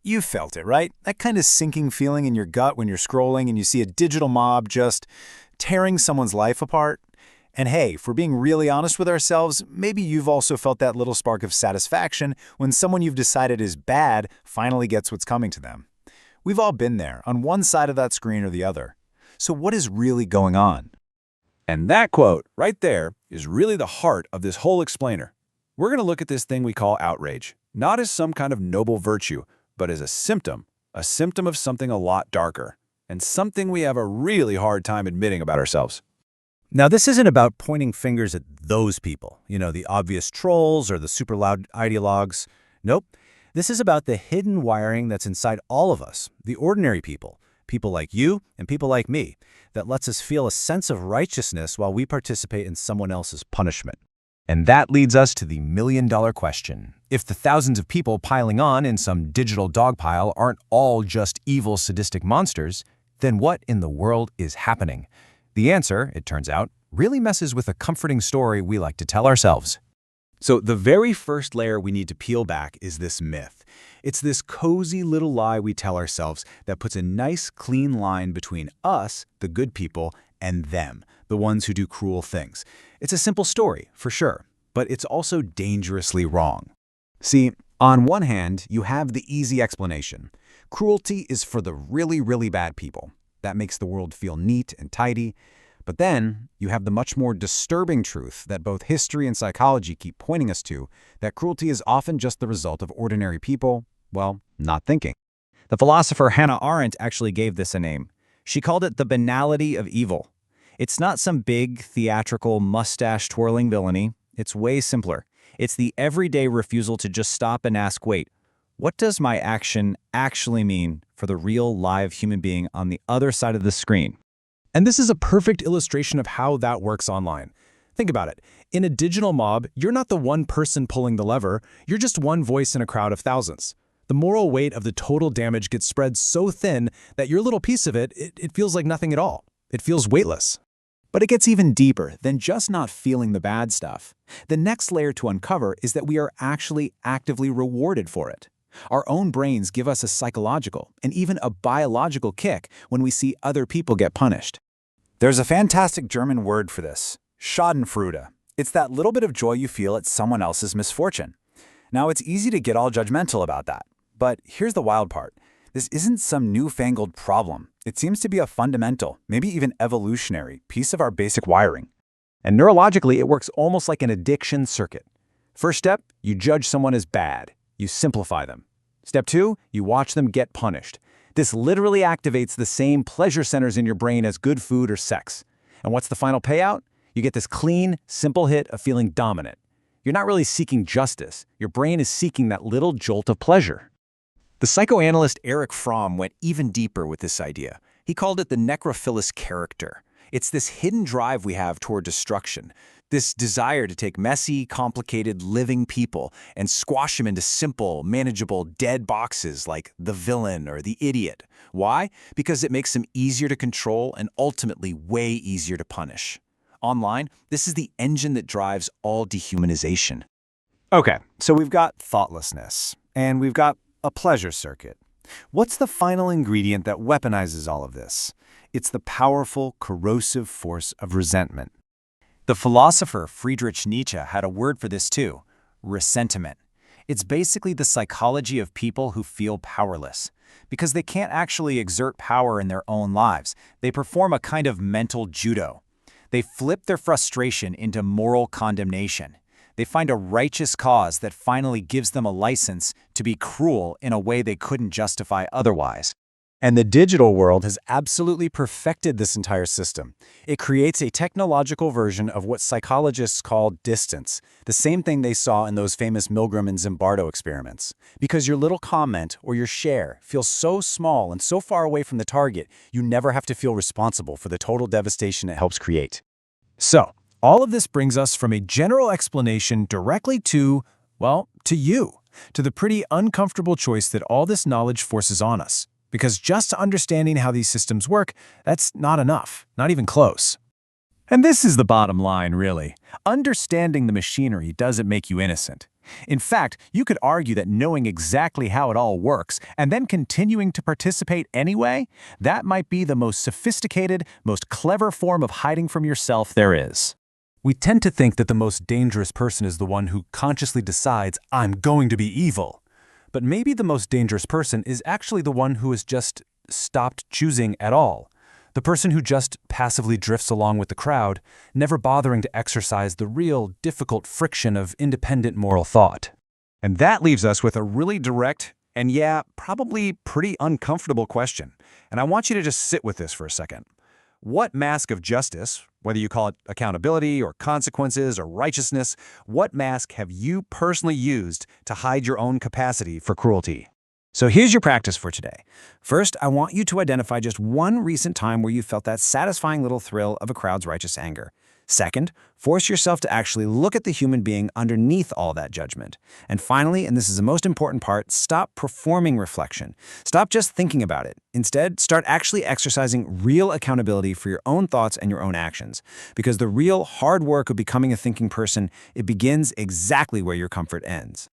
You felt it, right? That kind of sinking feeling in your gut when you're scrolling and you see a digital mob just tearing someone's life apart. And hey, if we're being really honest with ourselves, maybe you've also felt that little spark of satisfaction when someone you've decided is bad finally gets what's coming to them. We've all been there, on one side of that screen or the other. So what is really going on? And that quote right there is really the heart of this whole explainer. We're going to look at this thing we call outrage, not as some kind of noble virtue, but as a symptom of something a lot darker, and something we have a really hard time admitting about ourselves. Now, this isn't about pointing fingers at those people, the obvious trolls or the super loud ideologues. Nope. This is about the hidden wiring that's inside all of us, the ordinary people like you and people like me, that lets us feel a sense of righteousness while we participate in someone else's punishment. And that leads us to the million-dollar question. If the thousands of people piling on in some digital dogpile aren't all just evil, sadistic monsters, then what in the world is happening? The answer, it turns out, really messes with a comforting story we like to tell ourselves. So the very first layer we need to peel back is this myth. It's this cozy little lie we tell ourselves that puts a nice, clean line between us, the good people, and them, the ones who do cruel things. It's a simple story, for sure, but it's also dangerously wrong. See, on one hand, you have the easy explanation. Cruelty is for the really, really bad people. That makes the world feel neat and tidy. But then you have the much more disturbing truth that both history and psychology keep pointing us to, that cruelty is often just the result of ordinary people, well, not thinking. The philosopher Hannah Arendt actually gave this a name. She called it the banality of evil. It's not some big, theatrical, mustache-twirling villainy. It's way simpler. It's the everyday refusal to just stop and ask, wait, what does my action actually mean for the real, live human being on the other side of the screen? And this is a perfect illustration of how that works online. Think about it. In a digital mob, you're not the one person pulling the lever, you're just one voice in a crowd of thousands. The moral weight of the total damage gets spread so thin that your little piece of it feels like nothing at all. It feels weightless. But it gets even deeper than just not feeling the bad stuff. The next layer to uncover is that we are actually actively rewarded for it. Our own brains give us a psychological and even a biological kick when we see other people get punished. There's a fantastic German word for this, Schadenfreude. It's that little bit of joy you feel at someone else's misfortune. Now, it's easy to get all judgmental about that. But here's the wild part. This isn't some newfangled problem. It seems to be a fundamental, maybe even evolutionary, piece of our basic wiring. And neurologically, it works almost like an addiction circuit. First step, you judge someone as bad. You simplify them. Step 2, you watch them get punished. This literally activates the same pleasure centers in your brain as good food or sex. And what's the final payout? You get this clean, simple hit of feeling dominant. You're not really seeking justice. Your brain is seeking that little jolt of pleasure. The psychoanalyst Erich Fromm went even deeper with this idea. He called it the necrophilous character. It's this hidden drive we have toward destruction, this desire to take messy, complicated, living people and squash them into simple, manageable, dead boxes like the villain or the idiot. Why? Because it makes them easier to control and ultimately way easier to punish. Online, this is the engine that drives all dehumanization. Okay, so we've got thoughtlessness, and we've got a pleasure circuit. What's the final ingredient that weaponizes all of this? It's the powerful, corrosive force of resentment. The philosopher Friedrich Nietzsche had a word for this too, ressentiment. It's basically the psychology of people who feel powerless. Because they can't actually exert power in their own lives, they perform a kind of mental judo. They flip their frustration into moral condemnation. They find a righteous cause that finally gives them a license to be cruel in a way they couldn't justify otherwise. And the digital world has absolutely perfected this entire system. It creates a technological version of what psychologists call distance, the same thing they saw in those famous Milgram and Zimbardo experiments. Because your little comment or your share feels so small and so far away from the target, you never have to feel responsible for the total devastation it helps create. So, all of this brings us from a general explanation directly to, well, to you, to the pretty uncomfortable choice that all this knowledge forces on us. Because just understanding how these systems work, that's not enough, not even close. And this is the bottom line, really. Understanding the machinery doesn't make you innocent. In fact, you could argue that knowing exactly how it all works and then continuing to participate anyway, that might be the most sophisticated, most clever form of hiding from yourself there is. We tend to think that the most dangerous person is the one who consciously decides, I'm going to be evil. But maybe the most dangerous person is actually the one who has just stopped choosing at all. The person who just passively drifts along with the crowd, never bothering to exercise the real, difficult friction of independent moral thought. And that leaves us with a really direct and, yeah, probably pretty uncomfortable question. And I want you to just sit with this for a second. What mask of justice, whether you call it accountability or consequences or righteousness, what mask have you personally used to hide your own capacity for cruelty? So here's your practice for today. First, I want you to identify just one recent time where you felt that satisfying little thrill of a crowd's righteous anger. Second, force yourself to actually look at the human being underneath all that judgment. And finally, and this is the most important part, stop performing reflection. Stop just thinking about it. Instead, start actually exercising real accountability for your own thoughts and your own actions. Because the real hard work of becoming a thinking person, it begins exactly where your comfort ends.